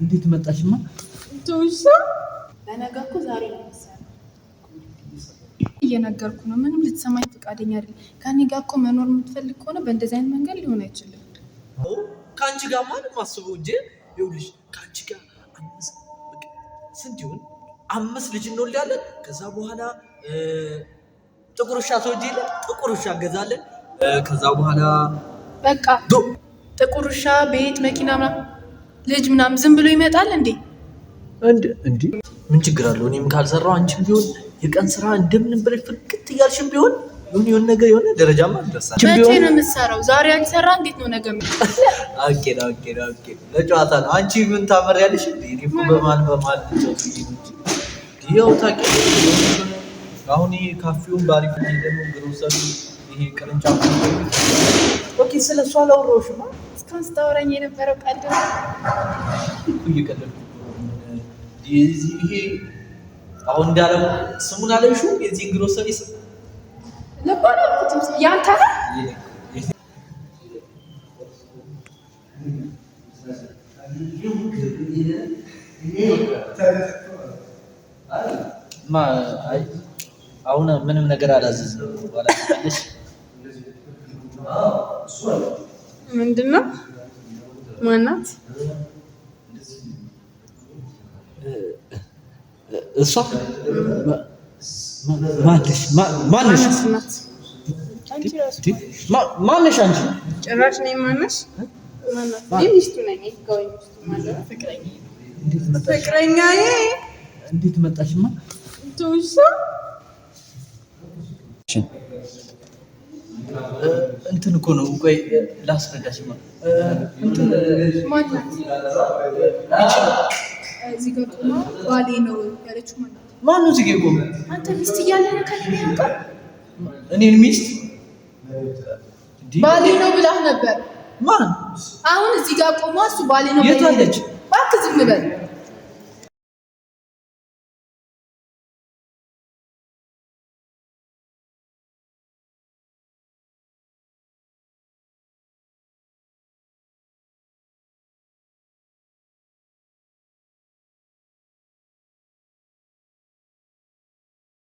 እንዴት መጣሽማ? ተውሻ ለነገርኩ ዛሬ ነው መሰለኝ እየነገርኩ ነው። ምንም ልትሰማኝ ፈቃደኛ አይደል። ከኔ ጋር እኮ መኖር የምትፈልግ ከሆነ በእንደዚህ አይነት መንገድ ሊሆን አይችልም። ከአንቺ ጋር ማንም አስበው እንጂ ይኸውልሽ፣ ከአንቺ ጋር ስንት ይሁን 5 ልጅ እንወልዳለን። ከዛ በኋላ ጥቁር ውሻ ተወጂ የለ ጥቁር ውሻ እንገዛለን። ከዛ በኋላ በቃ ጥቁር ውሻ፣ ቤት፣ መኪና ምናምን ልጅ ምናምን ዝም ብሎ ይመጣል እንዴ? እንዴ ምን ችግር አለው? እኔም ካልሰራው አንቺም ቢሆን የቀን ስራ እንደምንም ብለሽ ፍክት እያልሽም ቢሆን የሆነ ነገር የሆነ ደረጃማ እንደርሳለን። መቼ ነው የምትሰራው? ዛሬ አልሰራ እንዴት ነው ነገ? ኦኬ ለጨዋታ ነው። አንቺ ምን ታመሪያለሽ? እኔ እኮ በማን ይኸው ታውቂያለሽ። አሁን ይሄ ካፌውን ባሪፍ ነው ደግሞ ግሮሰሪ ይሄ ቅርንጫፍ ኦኬ። ስለሷ አላወራሁሽማ። እስካሁን ስታወራኝ የነበረው ቀልድ ነው እኮ እየቀለድኩ ይሄ አሁን እንዳለው ስሙን አለሹ የዚህ ግሮሰሪ ስም ለባላኩት ያንተ አሁን ምንም ነገር አላዘዝንም። ባላሽ ምንድነው? ማናት እሷ? ማነሽ? ማነሽ አንቺ? ጭራሽ ነኝ። ማነሽ? ሚስቱ ነኝ። ህጋዊ ሚስቱ ማለት ፍቅረኛዬ። እንዴት መጣሽማ? ተውሻ እንትን እኮ ነው። ቆይ ላስረዳሽማ። እንትን ማናት? እዚህ ጋር ቆማ ባሌ ነው ያለችው ማናት? ማነው እዚህ ጋር ቆማ? አንተ ሚስት እያለ ነው ከኔ ያውቃል? እኔን ሚስት ባሌ ነው ብላህ ነበር። ማን? አሁን እዚህ ጋር ቆማ እሱ ባሌ ነው የት አለች? እባክህ ዝም በል።